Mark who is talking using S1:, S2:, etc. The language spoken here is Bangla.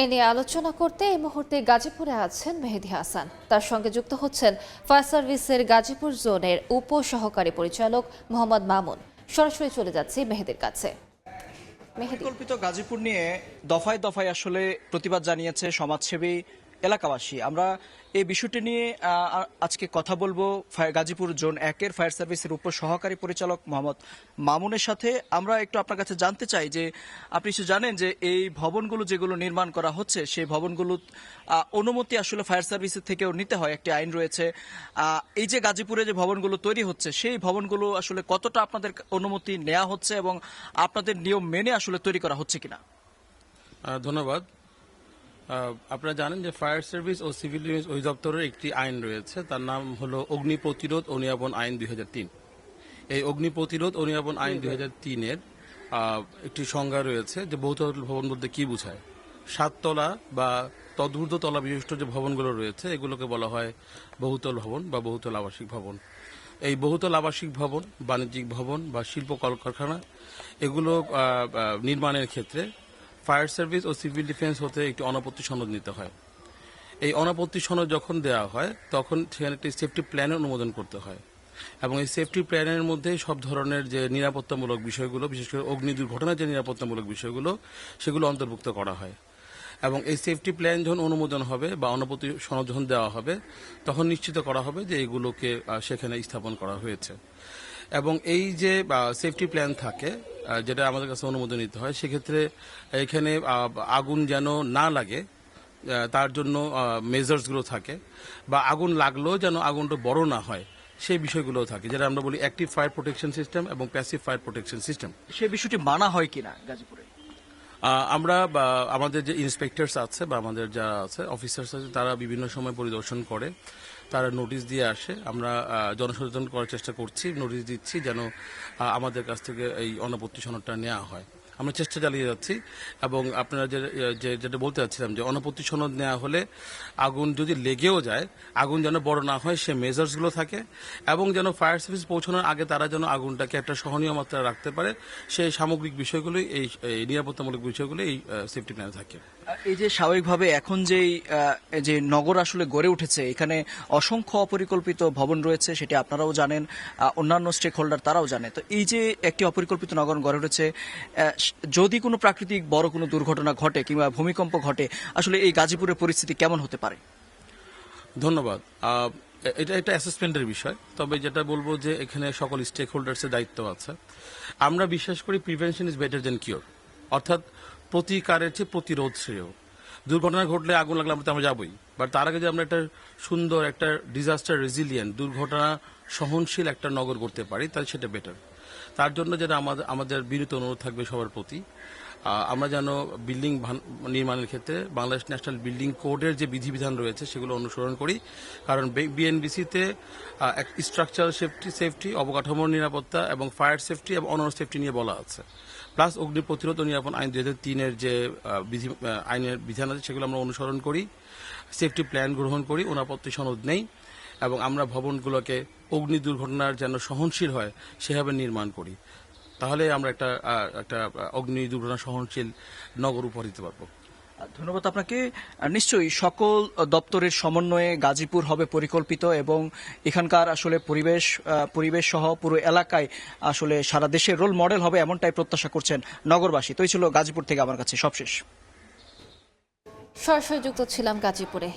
S1: এ নিয়ে আলোচনা করতে এই মুহূর্তে গাজীপুরে আছেন মেহেদী হাসান। তার সঙ্গে যুক্ত হচ্ছেন ফায়ার সার্ভিসের গাজীপুর জোনের উপসহকারী পরিচালক মোহাম্মদ মামুন। সরাসরি চলে যাচ্ছি মেহেদীর কাছে।
S2: পরিকল্পিত গাজীপুর নিয়ে দফায় দফায় আসলে প্রতিবাদ জানিয়েছে সমাজসেবী এলাকাবাসী। আমরা এই বিষয়টি নিয়ে আজকে কথা বলবো গাজীপুর জোন 1-এর ফায়ার সার্ভিসের উপসহকারী পরিচালক মোহাম্মদ মামুনের সাথে। আমরা একটু আপনার কাছে জানতে চাই যে আপনি কিছু জানেন যে এই ভবনগুলো যেগুলো নির্মাণ করা হচ্ছে সেই ভবনগুলো অনুমতি আসলে ফায়ার সার্ভিসের থেকেও নিতে হয়, একটি আইন রয়েছে। এই যে গাজীপুরে যে ভবনগুলো তৈরি হচ্ছে সেই ভবনগুলো আসলে কতটা আপনাদের অনুমতি নেওয়া হচ্ছে এবং আপনাদের নিয়ম মেনে আসলে তৈরি করা হচ্ছে কিনা?
S3: ধন্যবাদ। আপনারা জানেন যে ফায়ার সার্ভিস ও সিভিল ডিফেন্স অধিদপ্তরের একটি আইন রয়েছে, তার নাম হলো অগ্নি প্রতিরোধ ও নিরাপণ আইন 2003। এই অগ্নি প্রতিরোধ ও নিরাপণ আইন 2003-এর একটি সংজ্ঞা রয়েছে যে বহুতল ভবন বলতে কি বোঝায়। 7 তলা বা তদূর্ধ্ব তলা বিশিষ্ট যে ভবনগুলো রয়েছে এগুলোকে বলা হয় বহুতল ভবন বা বহুতল আবাসিক ভবন। এই বহুতল আবাসিক ভবন, বাণিজ্যিক ভবন বা শিল্প কলকারখানা এগুলো নির্মাণের ক্ষেত্রে ফায়ার সার্ভিস ও সিভিল ডিফেন্স হতে একটি অনাপত্তি সনদ নিতে হয়। এই অনাপত্তি সনদ যখন দেওয়া হয় তখন সেখানে একটি সেফটি প্ল্যানের অনুমোদন করতে হয় এবং এই সেফটি প্ল্যানের মধ্যে সব ধরনের যে নিরাপত্তামূলক বিষয়গুলো, বিশেষ করে অগ্নি দুর্ঘটনার যে নিরাপত্তামূলক বিষয়গুলো সেগুলো অন্তর্ভুক্ত করা হয়। এবং এই সেফটি প্ল্যান যখন অনুমোদন হবে বা অনাপত্তি সনদ যখন দেওয়া হবে তখন নিশ্চিত করা হবে যে এগুলোকে সেখানে স্থাপন করা হয়েছে। এবং এই যে সেফটি প্ল্যান থাকে যেটা আমাদের কাছে অনুমোদন নিতে হয়, সেক্ষেত্রে এখানে আগুন যেন না লাগে তার জন্য মেজার্সগুলো থাকে, বা আগুন লাগলেও যেন আগুনটা বড় না হয় সেই বিষয়গুলো থাকে, যেটা আমরা বলি অ্যাক্টিভ ফায়ার প্রোটেকশন সিস্টেম এবং প্যাসিভ ফায়ার প্রোটেকশন সিস্টেম।
S2: সেই বিষয়টি মানা হয় কিনা গাজীপুরে?
S3: আমরা আমাদের যে ইন্সপেক্টরস আছে বা আমাদের যারা আছে অফিসার্স আছে তারা বিভিন্ন সময় পরিদর্শন করে, তারা নোটিশ দিয়ে আসে। আমরা জনসচেতন করার চেষ্টা করছি, নোটিশ দিচ্ছি যেন আমাদের কাছ থেকে এই অনাপত্তি সনদটা নেওয়া হয়। আমরা চেষ্টা চালিয়ে যাচ্ছি। এবং আপনারা যেটা বলতে চাচ্ছিলাম যে অনাপত্তি সনদ নেওয়া হলে আগুন যদি লেগেও যায় আগুন যেন বড় না হয় সে মেজার্সগুলো থাকে, এবং যেন ফায়ার সার্ভিস পৌঁছানোর আগে তারা যেন আগুনটাকে একটা সহনীয় মাত্রায় রাখতে পারে সেই সামগ্রিক বিষয়গুলোই এই নিরাপত্তামূলক বিষয়গুলো এই সেফটি প্ল্যানে থাকে।
S2: এই যে স্বাভাবিকভাবে এখন যে নগর আসলে গড়ে উঠেছে, এখানে অসংখ্য অপরিকল্পিত ভবন রয়েছে, সেটি আপনারাও জানেন, অন্যান্য স্টেক হোল্ডার তারাও জানে। তো এই যে একটি অপরিকল্পিত নগর গড়ে উঠেছে, যদি কোনো প্রাকৃতিক বড় কোনো দুর্ঘটনা ঘটে কিংবা ভূমিকম্প ঘটে, আসলে এই গাজীপুরের পরিস্থিতি কেমন হতে পারে?
S3: ধন্যবাদ। এটা একটা অ্যাসেসমেন্টের বিষয়, তবে যেটা বলবো যে এখানে সকল স্টেক হোল্ডার্সের দায়িত্ব আছে। আমরা বিশ্বাস করি prevention is better then cure, অর্থাৎ প্রতিকারের চেয়ে প্রতিরোধ শ্রেয়। দুর্ঘটনা ঘটলে আগুন লাগলে আমরা যাবই, বাট তার আগে যে আমরা একটা সুন্দর একটা ডিজাস্টার রেজিলিয়েন্ট দুর্ঘটনা সহনশীল একটা নগর করতে পারি তাহলে সেটা বেটার। তার জন্য যেটা আমাদের বিনীত অনুরোধ থাকবে সবার প্রতি, আমরা যেন বিল্ডিং নির্মাণের ক্ষেত্রে বাংলাদেশ ন্যাশনাল বিল্ডিং কোডের যে বিধিবিধান রয়েছে সেগুলো অনুসরণ করি। কারণ বিএনবিসিতে স্ট্রাকচারাল সেফটি, অবকাঠামোর নিরাপত্তা এবং ফায়ার সেফটি এবং অন্যান্য সেফটি নিয়ে বলা আছে। প্লাস অগ্নি প্রতিরোধ ও নিরাপণ আইন 2003-এর যে আইনের বিধান আছে সেগুলো আমরা অনুসরণ করি, সেফটি প্ল্যান গ্রহণ করি, অনাপত্তি সনদ নেই, এবং আমরা ভবনগুলোকে অগ্নি দুর্ঘটনার যেন সহনশীল হয় সেভাবে নির্মাণ করি। তাহলে আমরা একটা অগ্নি দুর্ঘটনা সহনশীল নগর উপহার দিতে পারবো।
S2: ধন্যবাদ আপনাকে। নিশ্চয়ই সকল দপ্তরের সমন্বয়ে গাজীপুর হবে পরিকল্পিত এবং এখানকার আসলে পরিবেশ সহ পুরো এলাকায় আসলে সারা দেশের রোল মডেল হবে, এমনটাই প্রত্যাশা করছেন নগরবাসী। তো এই ছিল গাজীপুর থেকে আমার কাছে সবশেষ।
S1: সরাসরি যুক্ত ছিলাম গাজীপুরে।